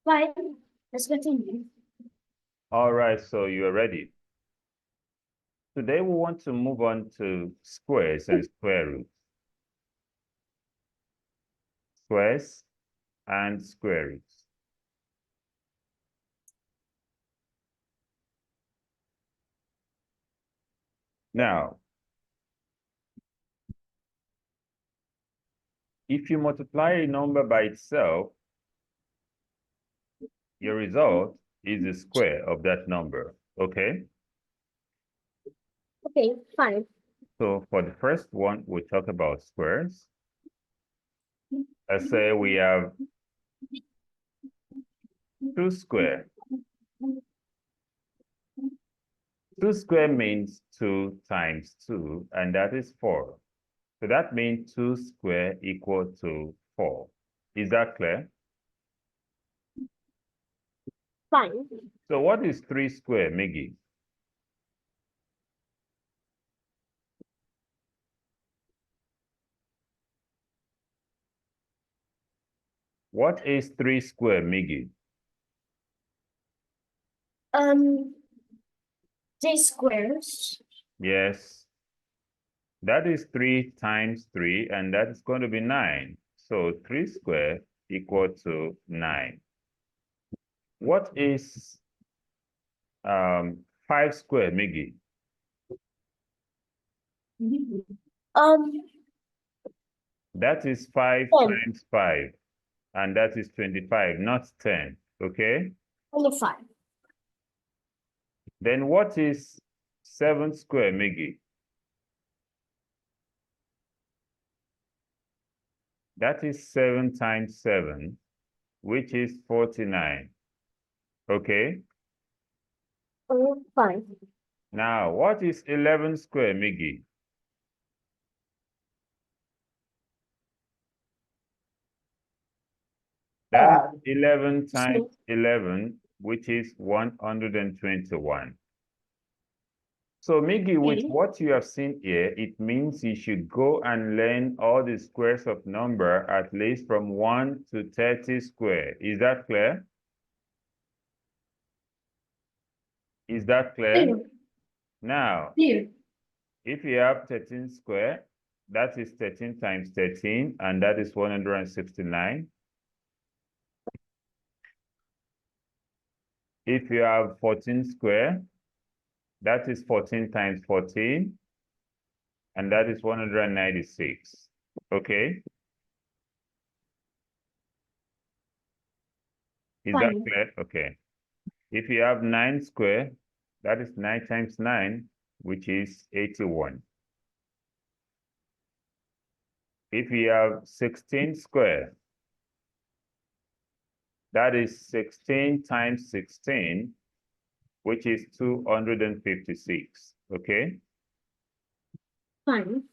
Fine. Let's continue. All right, so you're ready. Today we want to move on to squares and square roots. Squares and square roots. Now, if you multiply a number by itself, your result is the square of that number, okay? Okay, fine. So for the first one, we talk about squares. Let's say we have 2 square. 2 square means 2 times 2, and that is 4. So that means 2 square equal to 4. Is that clear? Fine. So what is 3 square, Miggy? What is 3 square, Miggy? 3 squares. Yes. That is 3 times 3, and that is going to be 9. So 3 square equal to 9. What is 5 square, Miggy? Um, That is 5 10. times 5, and that is 25, not 10, okay? Only 5. Then what is 7 square, Miggy? That is 7 times 7, which is 49, okay? Only 5. Now, what is 11 square, Miggy? That is 11 times 11, which is 121. So, Miggy, with what you have seen here, it means you should go and learn all the squares of number at least from 1 to 30 square. Is that clear? Is that clear? Now, if you have 13 square, that is 13 times 13, and that is 169. If you have 14 square, that is 14 times 14, and that is 196, okay? Is that clear? Okay. If you have 9 square, that is 9 times 9, which is 81. If you have 16 square, that is 16 times 16, which is 256, okay? Fine.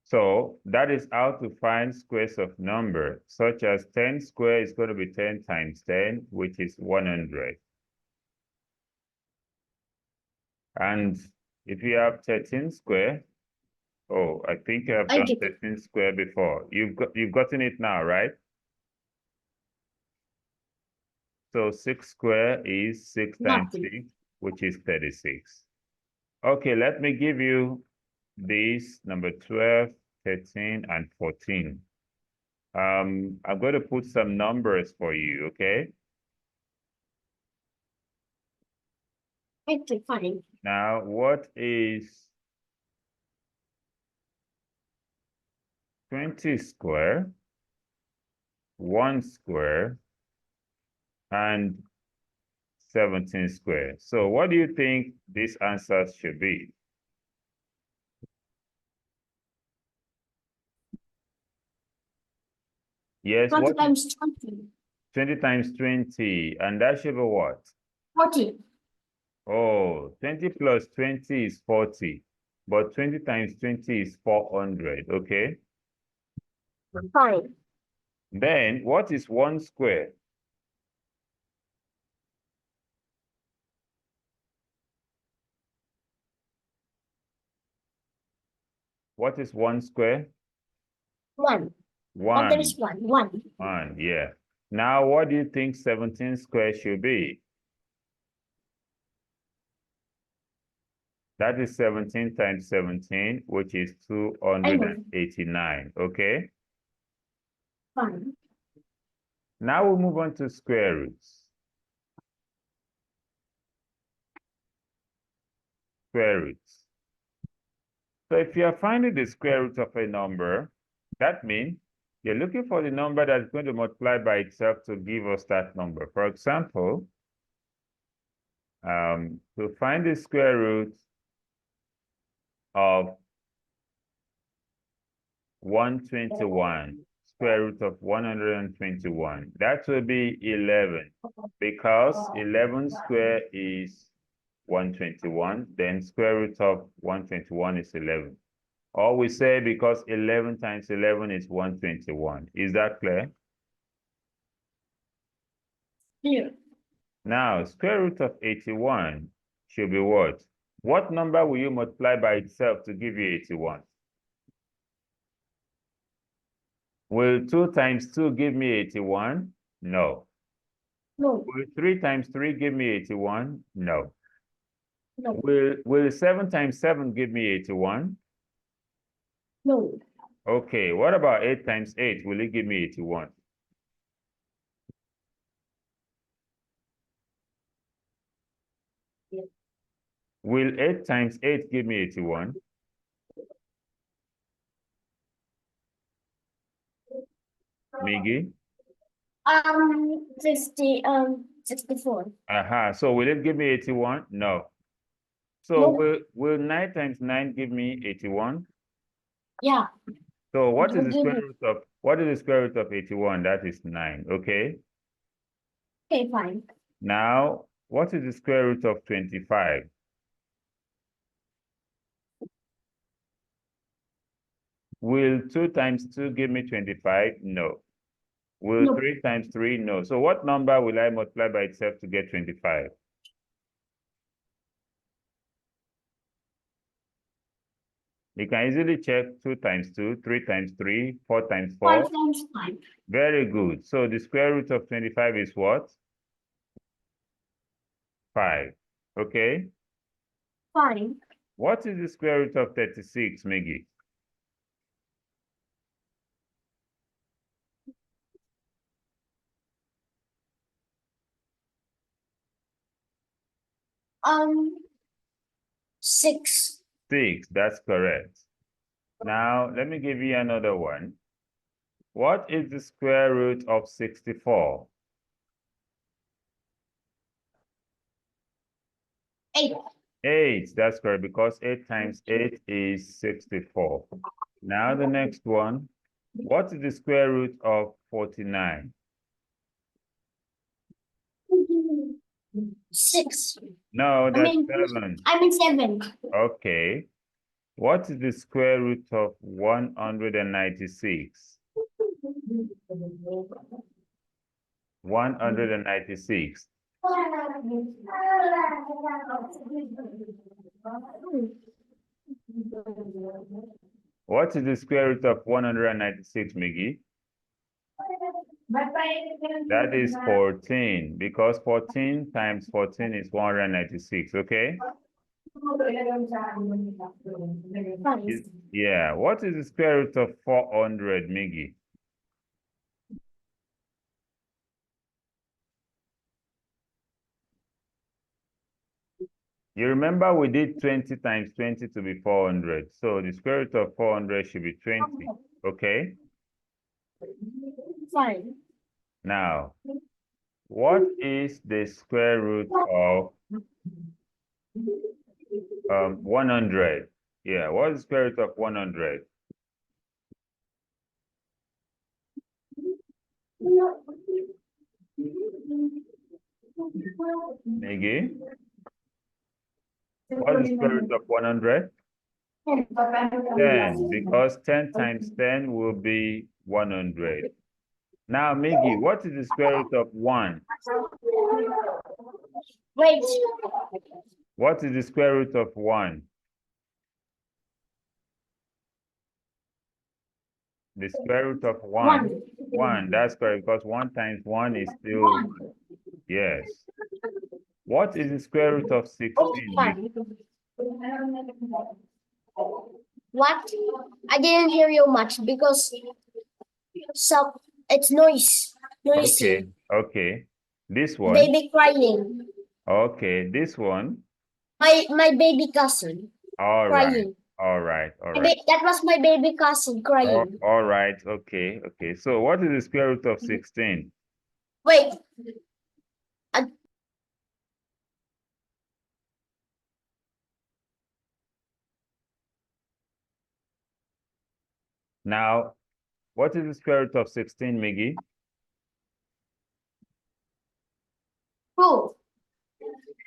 So that is how to find squares of number, such as 10 square is going to be 10 times 10, which is 100. And if you have 13 square, oh, I think I've done 13 square before. You've gotten it now, right? So 6 square is 6 times 6, which is 36. Okay, let me give you these number 12, 13, and 14. I'm going to put some numbers for you, okay? Okay, fine. Now, what is 20 square, 1 square, and 17 square? So what do you think these answers should be? Yes, 20 what times 20. 20 times 20, and that should be what? 40. Oh, 20 plus 20 is 40, but 20 times 20 is 400, okay? Fine. Then what is 1 square? What is 1 square? 1. 1 1. times 1. 1. 1, yeah. Now, what do you think 17 squared should be? That is 17 times 17, which is 289, okay? Fine. Now we'll move on to square roots. Square roots. So if you are finding the square root of a number, that means you're looking for the number that's going to multiply by itself to give us that number. For example, to find the square root of 121, square root of 121, that will be 11, because 11 squared is 121, then square root of 121 is 11. Or we say because 11 times 11 is 121. Is that clear? Clear. Now, square root of 81 should be what? What number will you multiply by itself to give you 81? Will 2 times 2 give me 81? No. No. Will 3 times 3 give me 81? No. No. Will 7 times 7 give me 81? No. Okay, what about 8 times 8? Will it give me 81? Yes. Will 8 times 8 give me 81? Miggy? 64. So will it give me 81? No. So No. will 9 times 9 give me 81? Yeah. So what It is will the give square you. root of what is the square root of 81? That is 9. Okay. Okay, fine. Now, what is the square root of 25? Will 2 times 2 give me 25? No. Will No. 3 times 3? No. So what number will I multiply by itself to get 25? You can easily check 2 times 2, 3 times 3, 4 times 4. 5 times 5. Very good. So the square root of 25 is what? 5. Okay. Fine. What is the square root of 36, Miggy? Um, 6. 6, that's correct. Now, let me give you another one. What is the square root of 64? 8. 8, that's correct, because 8 times 8 is 64. Now the next one. What is the square root of 49? 6. No, I that's mean, 7. 7. Okay. What is the square root of 196? 196. What is the square root of 196, Miggy? That is 14, because 14 times 14 is 196, okay? Yeah, what is the square root of 400, Miggy? You remember we did 20 times 20 to be 400. So the square root of 400 should be 20, okay? Fine. Now, what is the square root of 100? Yeah, what is the square root of 100? Miggy, what is the square root of 100? 10, because 10 times 10 will be 100. Now, Miggy, what is the square root of 1? Wait. What is the square root of 1? The square root of 1. 1, that's correct, because 1 times 1 is still, yes. What is the square root of 16? Oh, fine. What? I didn't hear you much because it's noisy. Okay, okay. This one. Baby crying. Okay, this one. My baby cousin All right, crying. all right, all right. That was my baby cousin crying. All right, okay, okay. So what is the square root of 16? Wait. Now, what is the square root of 16, Miggy? 2.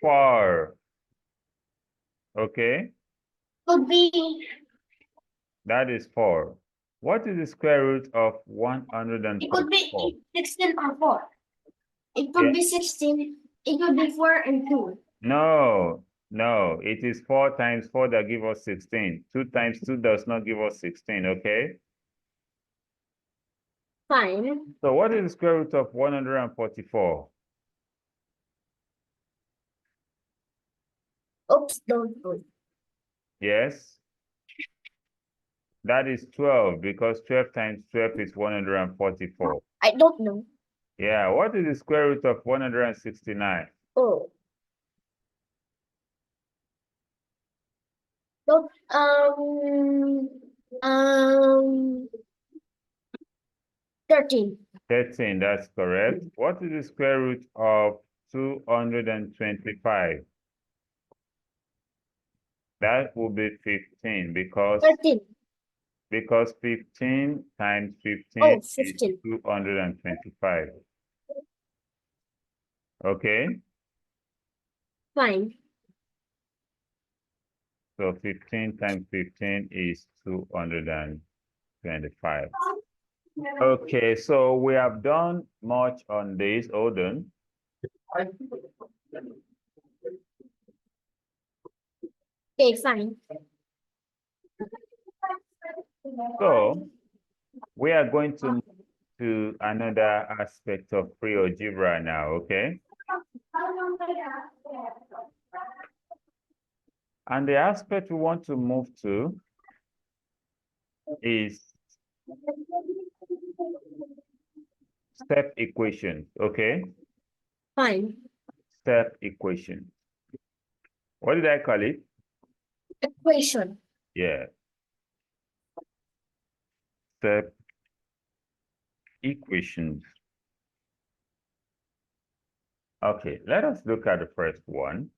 4. Okay, Could be. that is 4. What is the square root of It could 144? be 16 or 4. It could Yeah. be 16. It could be 4 and 2. No, no, it is 4 times 4 that give us 16. 2 times 2 does not give us 16, okay? Fine. So what is the square root of 144? Oops, don't do it. Yes? That is 12 because 12 times 12 is 144. I don't know. Yeah, what is the square root of 169? Oh. Don't, 13. 13, that's correct. What is the square root of 225? That will be 15 because 13. 15 times 15 Oh, is 15. 225. Okay, Fine. so 15 times 15 is 225. Okay, so we have done much on this. Hold on. Okay, fine. So we are going to move to another aspect of Pre Algebra now, okay? And the aspect we want to move to is step equations, okay? Fine. Step equations. What did I call it? Equation. Yeah. Step equations. Okay, let us look at the first one.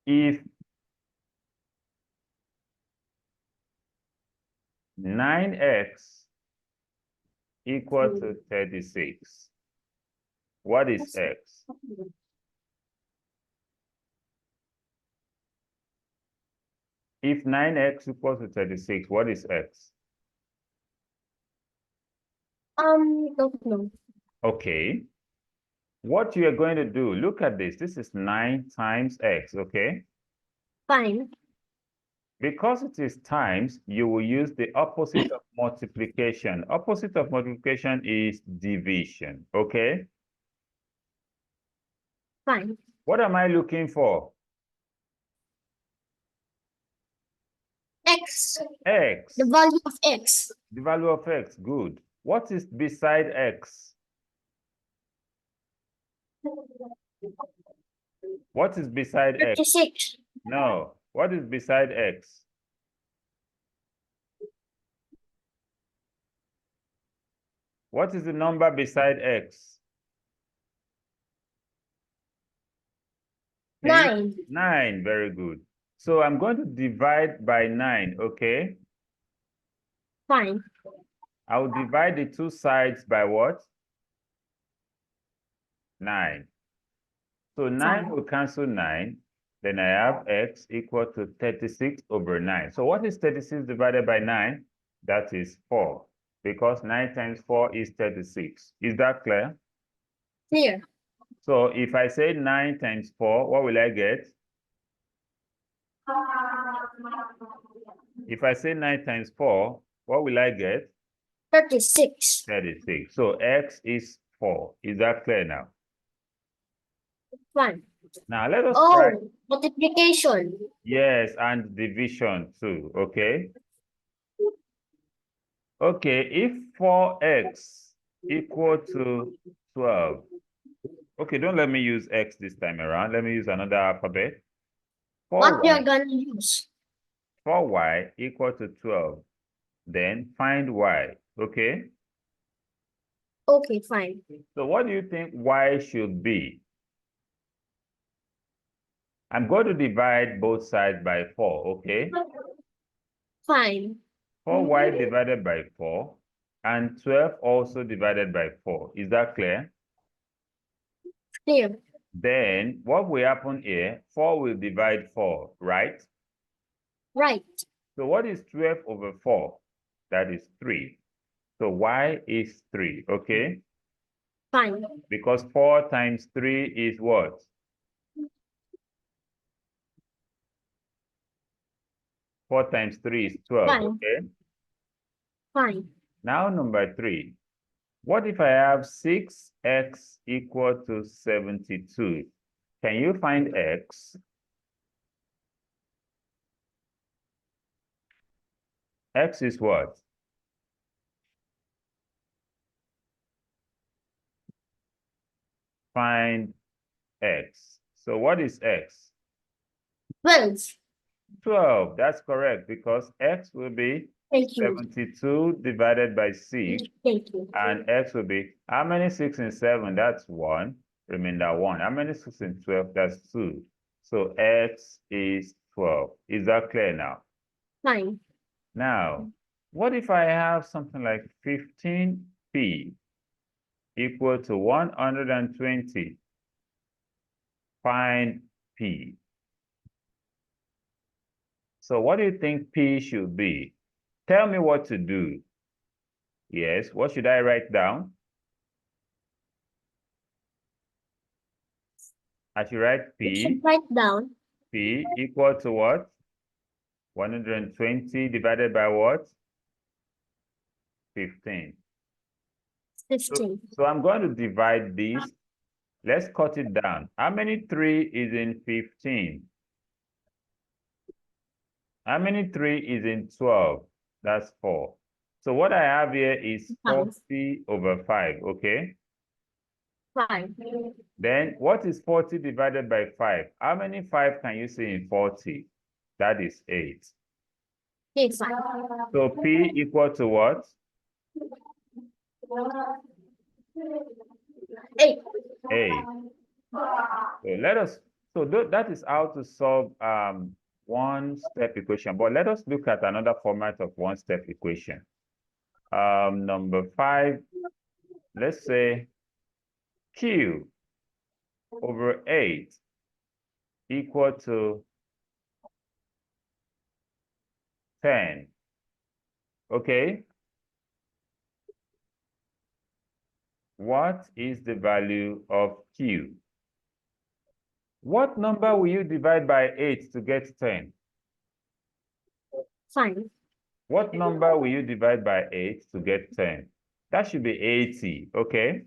If 9x equal to 36, what is x? If 9x equals to 36, what is x? Don't know. Okay. What you are going to do, look at this. This is 9 times x, okay? Fine. Because it is times, you will use the opposite of multiplication. Opposite of multiplication is division, okay? Fine. What am I looking for? X. X. The value of x. The value of x, good. What is beside x? What is beside x? 36. No. What is beside x? What is the number beside x? 9. 9, very good. So I'm going to divide by 9, okay? Fine. I'll divide the two sides by what? 9. So 9 will cancel 9. Then I have x equal to 36 over 9. So what is 36 divided by 9? That is 4. Because 9 times 4 is 36. Is that clear? Clear. So if I say 9 times 4, what will I get? If I say 9 times 4, what will I get? 36. 36. So x is 4. Is that clear now? Fine. Now let us try. Oh, multiplication. Yes, and division too, okay? Okay, if 4x equal to 12. Okay, don't let me use x this time around. Let me use another alphabet. What you're 4y, gonna use? 4y equal to 12. Then find y, okay? Okay, fine. So what do you think y should be? I'm going to divide both sides by 4, okay? Fine. 4y divided by 4 and 12 also divided by 4. Is that clear? Clear. Then what will happen here? 4 will divide 4, right? Right. So what is 12 over 4? That is 3. So y is 3, okay? Fine. Because 4 times 3 is what? 4 times 3 is 12, Fine. okay? Fine. Now number 3. What if I have 6x equal to 72? Can you find x? X is what? Find x. So what is x? 12. 12. That's correct because x will be Thank you. 72 divided by 6. Thank you. And x will be, how many 6 in 7? That's 1. Remainder 1. How many 6 in 12? That's 2. So x is 12. Is that clear now? Fine. Now, what if I have something like 15p equal to 120? Find p. So what do you think p should be? Tell me what to do. Yes, what should I write down? I should write You p. should write down P equal to what? 120 divided by what? 15. 15. So I'm going to divide this. Let's cut it down. How many 3 is in 15? How many 3 is in 12? That's 4. So what I have here is 40 over 5, okay? Fine. Then what is 40 divided by 5? How many 5 can you see in 40? That is 8. Okay, fine. So P equal to what? 8. 8. So let us, so that is how to solve one-step equation. But let us look at another format of one-step equation. Number 5, let's say Q over 8 equal to 10. Okay. What is the value of Q? What number will you divide by 8 to get 10? Fine. What number will you divide by 8 to get 10? That should be 80, okay?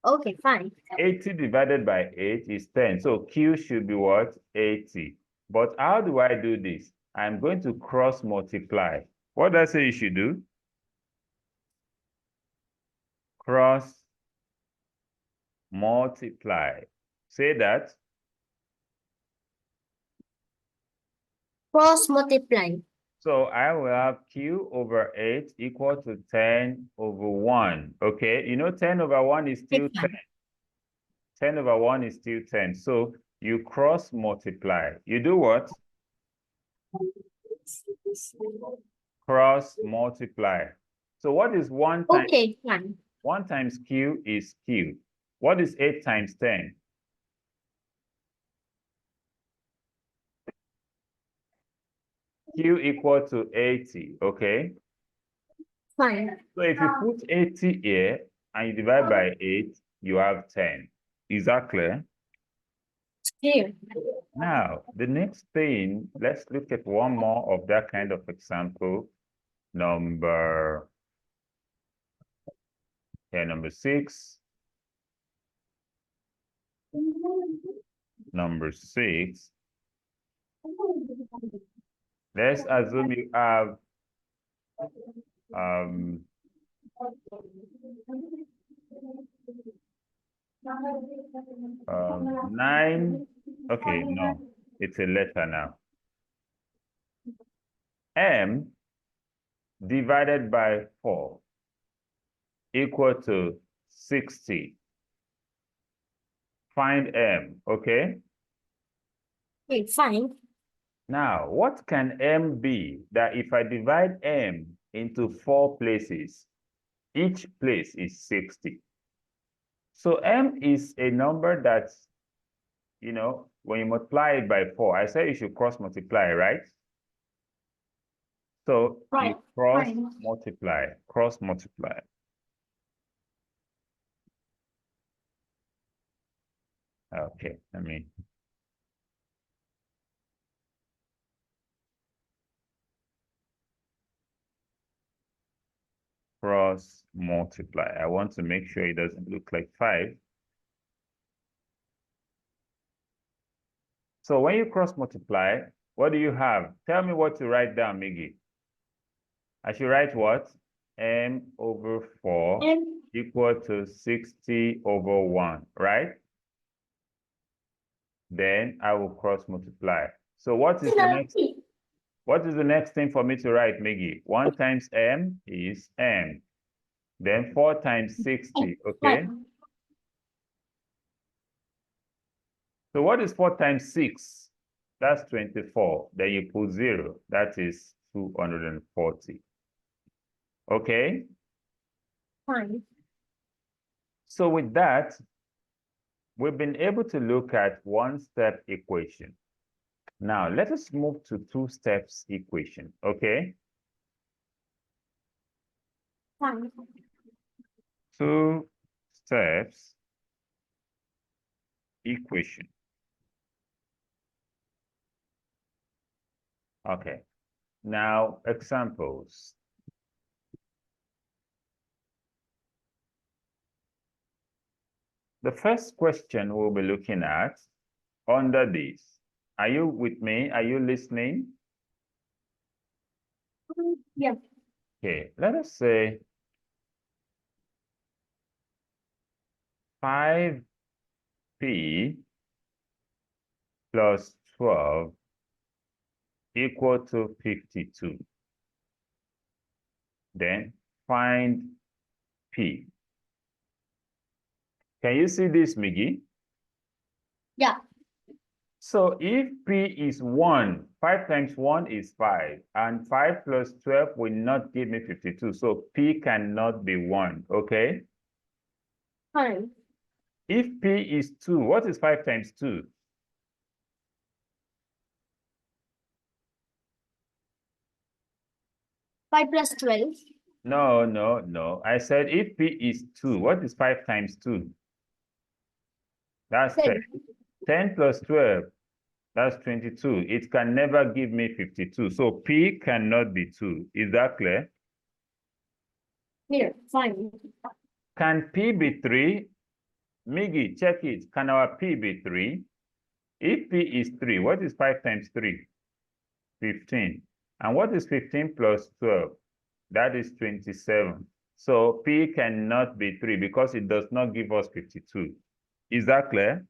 Okay, fine. 80 divided by 8 is 10. So Q should be what? 80. But how do I do this? I'm going to cross multiply. What do I say you should do? Cross multiply. Say that. Cross multiply. So I will have Q over 8 equal to 10 over 1. Okay, you know 10 over 1 is still 10. 10 over 1 is still 10. So you cross multiply. You do what? Cross multiply. So what is 1 times? Okay, fine. 1 times Q is Q. What is 8 times 10? Q equal to 80, okay? Fine. So if you put 80 here and you divide by 8, you have 10. Is that clear? Here. Now, the next thing, let's look at one more of that kind of example. Number 6. Number 6. Let's assume you have 9. Okay, no, it's a letter now. M divided by 4 equal to 60. Find M, okay? Okay, fine. Now, what can M be that if I divide M into 4 places, each place is 60? So M is a number that's, when you multiply it by 4, I said you should cross multiply, right? So Right. you cross Fine. multiply. Okay, let me. Cross multiply. I want to make sure it doesn't look like 5. So when you cross multiply, what do you have? Tell me what to write down, Miggy. I should write what? M over 4 M. equal to 60 over 1, right? Then I will cross multiply. So what is the next thing for me to write, Miggy? 1 times M is M. Then 4 times 60, okay? So what is 4 times 6? That's 24. Then you put 0. That is 240. Okay? Fine. So with that, we've been able to look at one-step equation. Now, let us move to two-steps equation, okay? Fine. Two steps equation. Okay. Now, examples. The first question we'll be looking at under this. Are you with me? Are you listening? Yeah. Okay, let us say 5p plus 12 equal to 52. Then find p. Can you see this, Miggy? Yeah. So if p is 1, 5 times 1 is 5, and 5 plus 12 will not give me 52. So p cannot be 1, okay? Fine. If p is 2, what is 5 times 2? 5 plus 12. No, no, no. I said if p is 2, what is 5 times 2? That's 10. 10 plus 12, that's 22. It can never give me 52. So p cannot be 2. Is that clear? Here. Fine. Can p be 3? Miggy, check it. Can our p be 3? If p is 3, what is 5 times 3? 15. And what is 15 plus 12? That is 27. So p cannot be 3 because it does not give us 52. Is that clear?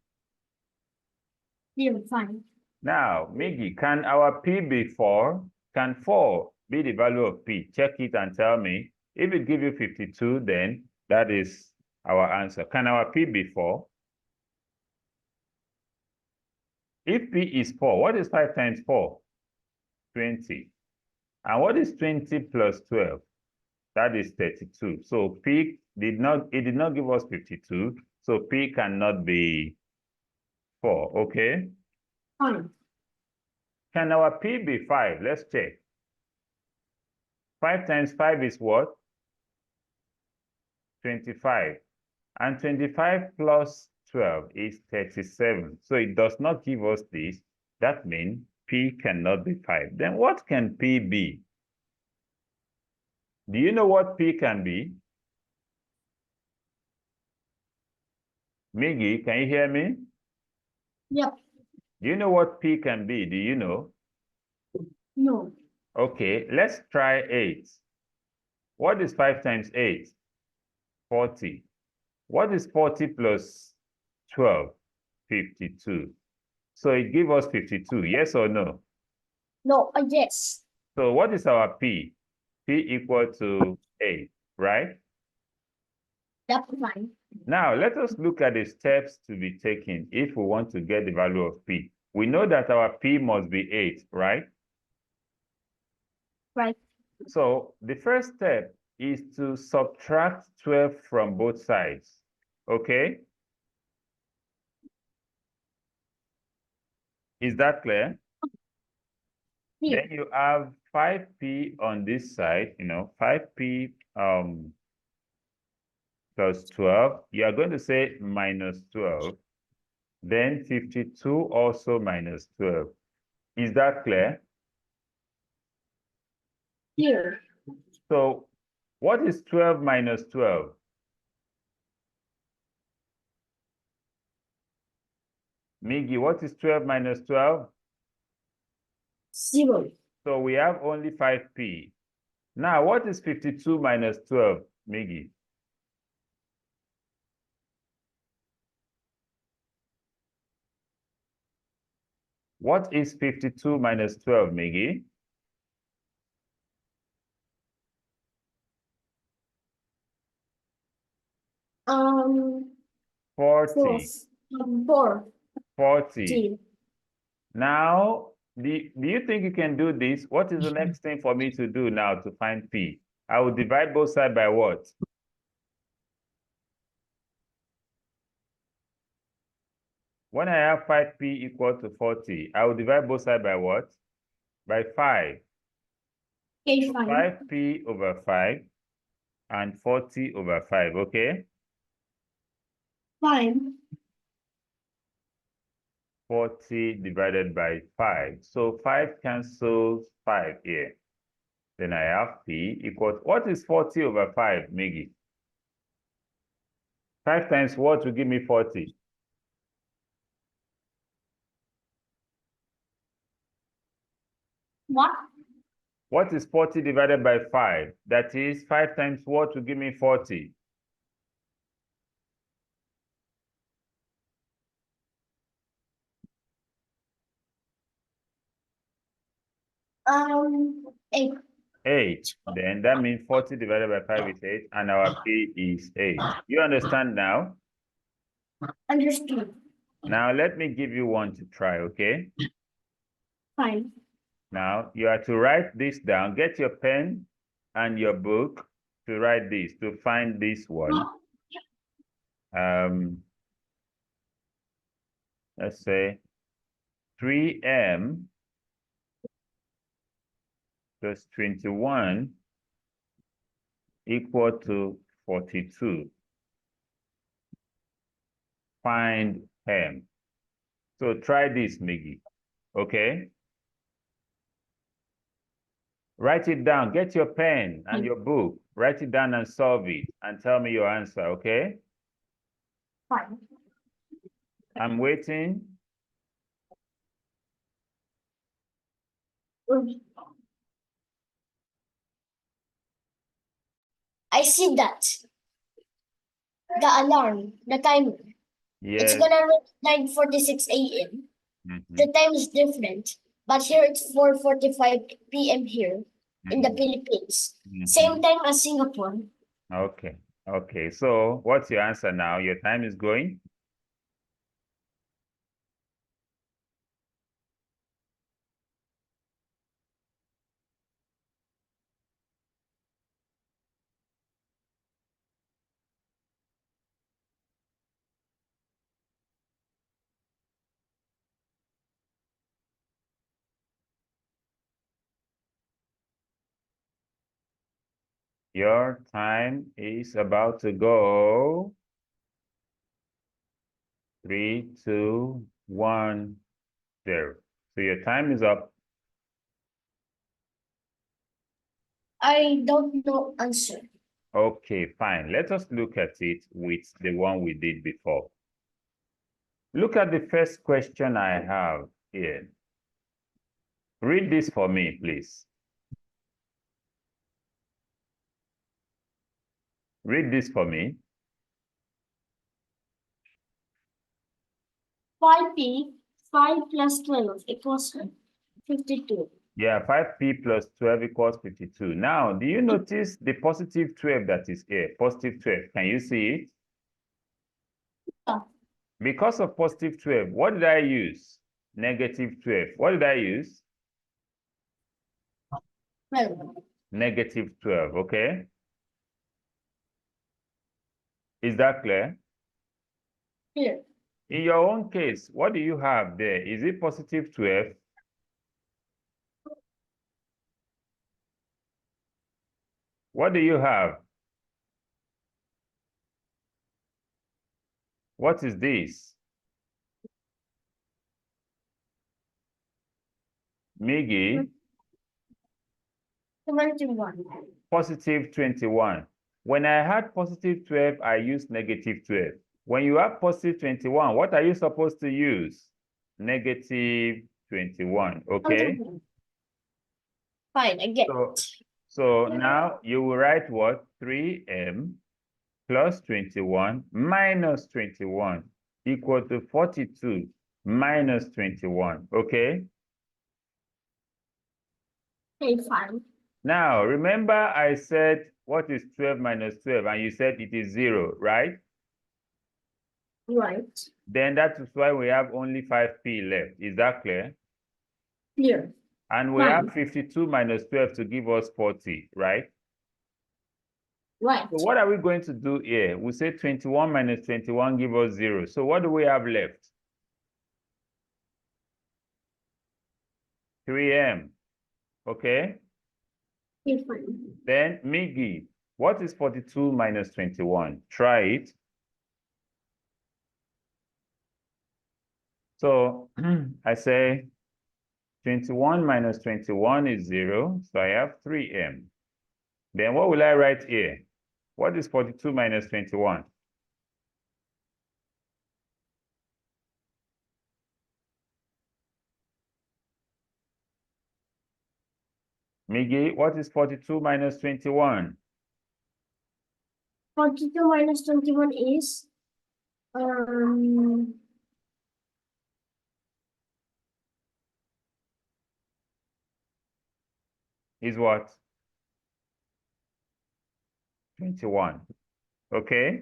Here. Fine. Now, Miggy, can our p be 4? Can 4 be the value of p? Check it and tell me. If it gives you 52, then that is our answer. Can our p be 4? If p is 4, what is 5 times 4? 20. And what is 20 plus 12? That is 32. So p did not give us 52. So p cannot be 4, okay? Fine. Can our p be 5? Let's check. 5 times 5 is what? 25. And 25 plus 12 is 37. So it does not give us this. That means P cannot be 5. Then what can P be? Do you know what P can be? Miggy, can you hear me? Yep. Do you know what P can be? Do you know? No. Okay, let's try 8. What is 5 times 8? 40. What is 40 plus 12? 52. So it gives us 52, yes or no? No, yes. So what is our P? P equal to 8, right? That's fine. Now, let us look at the steps to be taken if we want to get the value of P. We know that our P must be 8, right? Right. So the first step is to subtract 12 from both sides, okay? Is that clear? Here. Then you have 5P on this side, 5P plus 12. You are going to say minus 12. Then 52 also minus 12. Is that clear? Here. So what is 12 minus 12? Miggy, what is 12 minus 12? 0. So we have only 5P. Now, what is 52 minus 12, Miggy? What is 52 minus 12, Miggy? Um, 40. 4. 40. Now, do you think you can do this? What is the next thing for me to do now to find P? I will divide both sides by what? When I have 5P equal to 40, I will divide both sides by what? By 5. Okay, So fine. 5P over 5 and 40 over 5, okay? Fine. 40 divided by 5. So 5 cancels 5 here. Then I have P equals, what is 40 over 5, Miggy? 5 times what will give me 40? What? What is 40 divided by 5? That is 5 times what will give me 40? Um, 8. 8. Then that means 40 divided by 5 is 8, and our P is 8. You understand now? Understood. Now let me give you one to try, okay? Fine. Now you are to write this down. Get your pen and your book to write this, to find this one. Let's say 3M plus 21 equal to 42. Find M. So try this, Miggy, okay? Write it down. Get your pen and your book. Write it down and solve it and tell me your answer, okay? Fine. I'm waiting. I see that. The alarm, the timer. It's Yes. gonna reach 9:46 a.m. Mhm, The time is different, but here it's 4:45 p.m. here in the mhm, Philippines. Same mhm. time as Singapore. Okay. Okay. So what's your answer now? Your time is going? Your time is about to go. 3, 2, 1, 0. So your time is up. I don't know answer. Okay, fine. Let us look at it with the one we did before. Look at the first question I have here. Read this for me, please. Read this for me. 5p, 5 plus 12 equals 52. Yeah, 5p plus 12 equals 52. Now, do you notice the positive 12 that is here? Positive 12. Can you see it? Yeah. Because of positive 12, what did I use? Negative 12. What did I use? 12. Negative 12, okay? Is that clear? Here. In your own case, what do you have there? Is it positive 12? What do you have? What is this? Miggy, 21. positive 21. When I had positive 12, I used negative 12. When you have positive 21, what are you supposed to use? Negative 21, okay? Fine, I get So, it. so now you will write what? 3m plus 21 minus 21 equal to 42 minus 21, okay? Okay, fine. Now, remember I said, what is 12 minus 12? And you said it is 0, right? Right. Then that is why we have only 5p left. Is that clear? Clear. And we Fine. have 52 minus 12 to give us 40, right? Right. So what are we going to do here? We say 21 minus 21 give us 0. So what do we have left? 3m, okay? Okay, fine. Then Miggy, what is 42 minus 21? Try it. So I say 21 minus 21 is 0, so I have 3m. Then what will I write here? What is 42 minus 21? Miggy, what is 42 minus 21? 42 minus 21 is Is what? 21. Okay?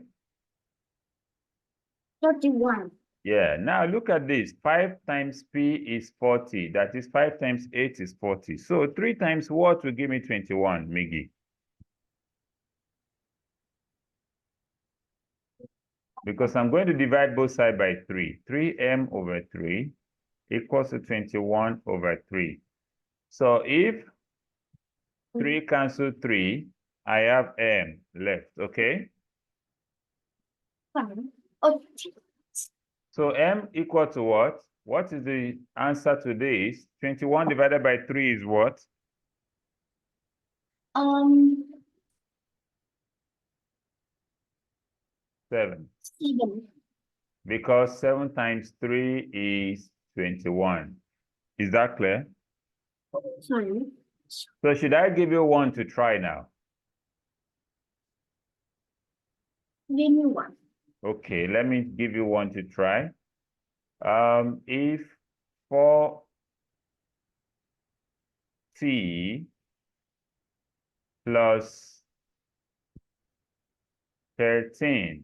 31. Yeah, now look at this. 5 times p is 40. That is 5 times 8 is 40. So 3 times what will give me 21, Miggy? Because I'm going to divide both sides by 3. 3m over 3 equals to 21 over 3. So if 3 cancel 3, I have m left, okay? Fine. Oh, So m equal to what? What is the answer to this? 21 divided by 3 is what? 7. 7. Because 7 times 3 is 21. Is that clear? Fine. So should I give you one to try now? Give me one. Okay, let me give you one to try. If 4t plus 13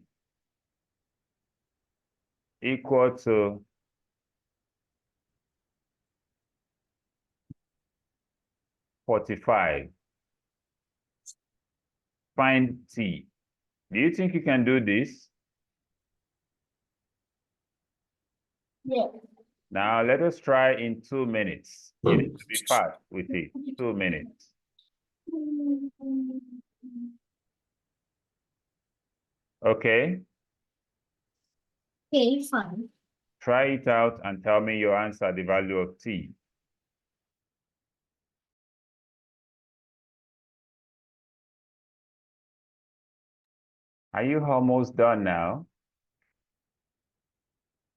equal to 45, find t. Do you think you can do this? Yeah. Now let us try in 2 minutes. You need to be fast with it. 2 minutes. Okay. Okay, fine. Try it out and tell me your answer, the value of t. Are you almost done now?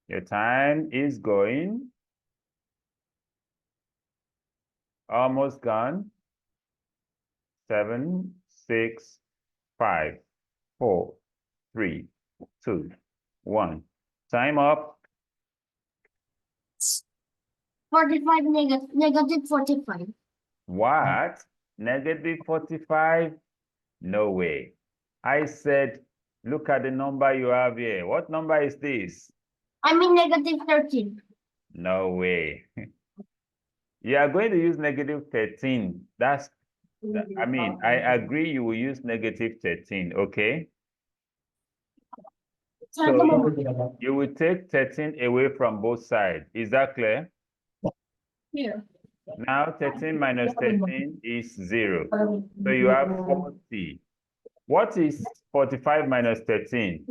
Your time is going. Almost gone. 7, 6, 5, 4, 3, 2, 1. Time up. 45 negative 45. What? Negative 45? No way. I said, look at the number you have here. What number is this? I mean negative 13. No way. You are going to use negative 13. I mean, I agree you will use negative 13, okay? So you will take 13 away from both sides. Is that clear? Here. Now 13 minus 13 is 0. So you have 40. What is 45 minus 13?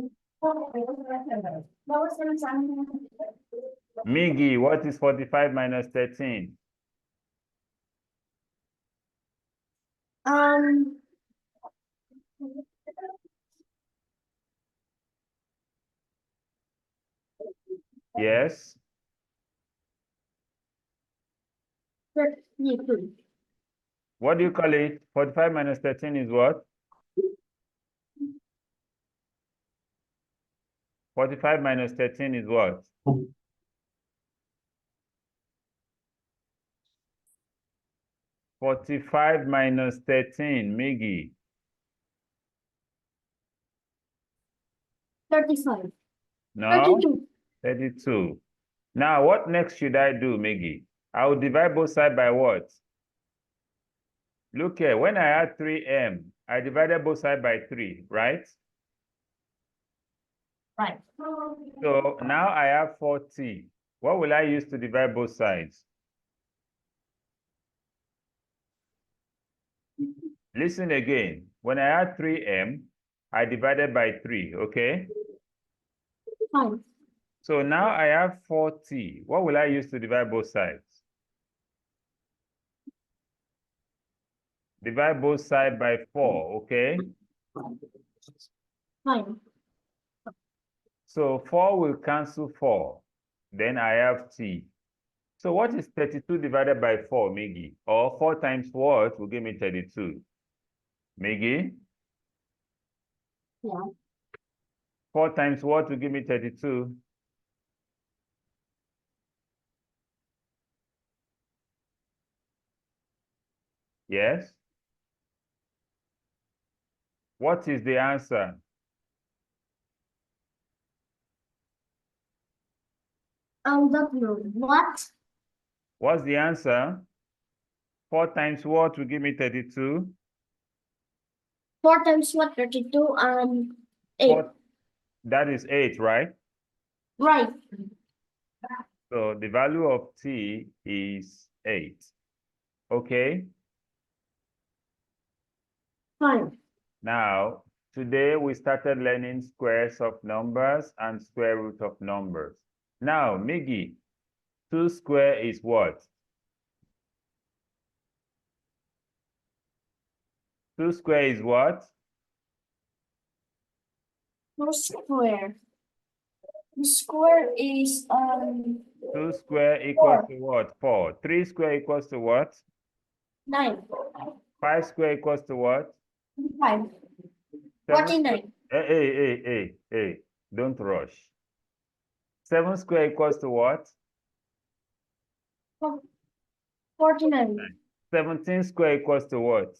Miggy, what is 45 minus 13? Yes? 32. What do you call it? 45 minus 13 is what? 45 minus 13 is what? 45 minus 13, Miggy. 35. No? 32. 32. Now, what next should I do, Miggy? I will divide both sides by what? Look here, when I had 3m, I divided both sides by 3, right? Right. So now I have 40. What will I use to divide both sides? Listen again. When I had 3m, I divided by 3, okay? Fine. So now I have 40. What will I use to divide both sides? Divide both sides by 4, okay? Fine. So 4 will cancel 4. Then I have t. So what is 32 divided by 4, Miggy? Or 4 times what will give me 32? Miggy? Yeah. 4 times what will give me 32? Yes? What is the answer? What? What's the answer? 4 times what will give me 32? 4 times what? 32 8. 4, that is 8, right? Right. So the value of t is 8. Okay? Fine. Now, today we started learning squares of numbers and square root of numbers. Now, Miggy, 2 square is what? 2 square is what? 2 square. The square is 2 square equals to what? 4. 3 square equals to what? 9. 5 square equals to what? 5. 7 49. Hey, don't rush. 7 square equals to what? 49. 17 square equals to what?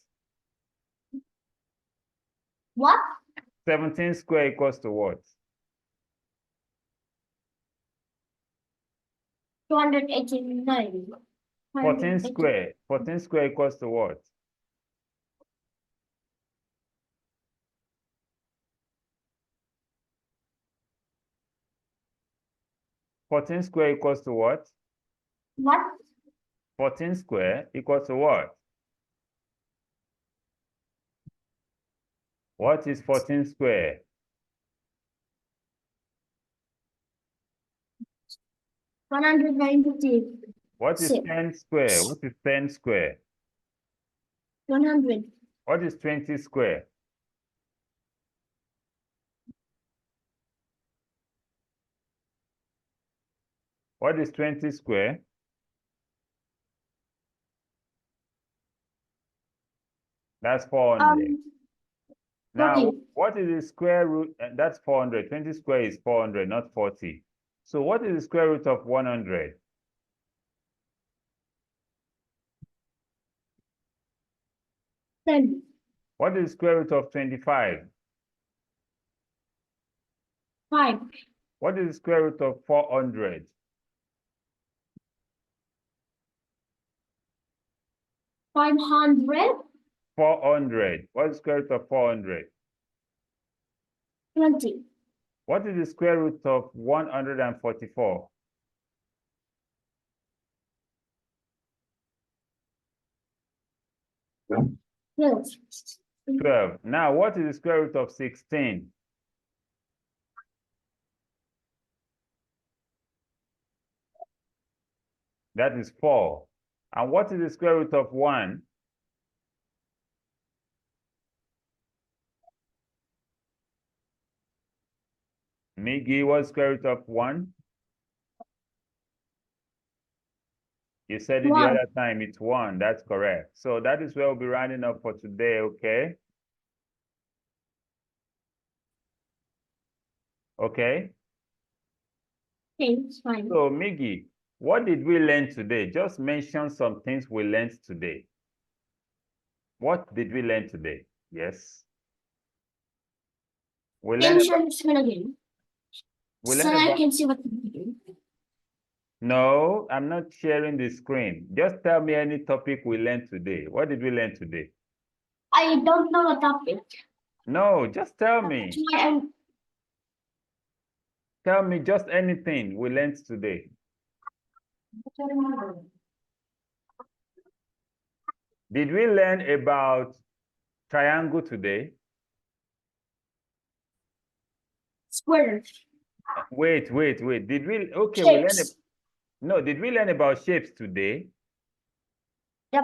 What? 17 square equals to what? 289. 14 square. 14 square equals to what? 14 square equals to what? What? 14 square equals to what? What is 14 square? 190. What is Six. 10 square? What is 10 square? 100. What is 20 square? What is 20 square? That's 400. Now, 40. what is the square root? That's 400. 20 square is 400, not 40. So what is the square root of 100? 10. What is the square root of 25? 5. What is the square root of 400? 500. 400. What is the square root of 400? 20. What is the square root of 144? 12. 12. Now, what is the square root of 16? That is 4. And what is the square root of 1? Miggy, what's the square root of 1? You said it the 1. other time, it's 1. That's correct. So that is where we'll be rounding up for today, okay? Okay? Okay, it's fine. So, Miggy, what did we learn today? Just mention some things we learned today. What did we learn today? Yes. We Can learned you share about, your screen again? we So learned I about, can see what you're doing. no, I'm not sharing the screen. Just tell me any topic we learned today. What did we learn today? I don't know the topic. No, just tell me. That's why I'm Tell me just anything we learned today. Did we learn about triangle today? square. Wait. Did we, okay, we learned, Shapes. no, did we learn about shapes today? Yep.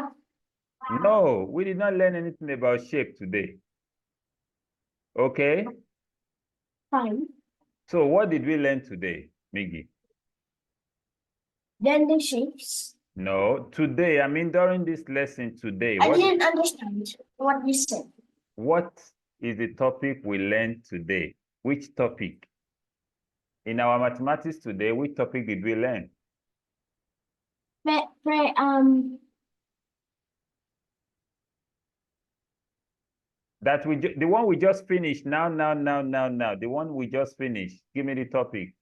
No, we did not learn anything about shape today. Okay? Fine. So what did we learn today, Miggy? Then the shapes. No, today, I mean during this lesson today, I didn't understand what you said. what is the topic we learned today? Which topic? In our mathematics today, which topic did we learn? That the one we just finished now. The one we just finished. Give me the topic.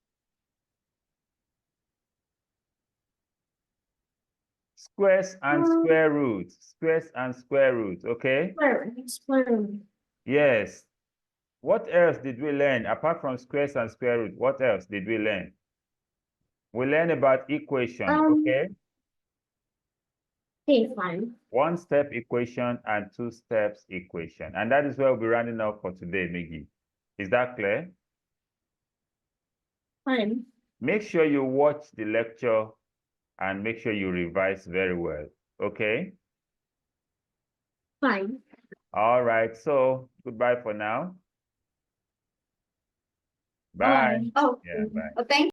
Squares and square roots. Squares and square roots, okay? Square. Yes. What else did we learn apart from squares and square roots? What else did we learn? We learned about equation, okay? Okay, fine. One-step equation and two steps equation. And that is where we'll be rounding up for today, Miggy. Is that clear? Fine. Make sure you watch the lecture and make sure you revise very well, okay? Fine. All right, so goodbye for now. Bye. Oh, Yeah, bye. thank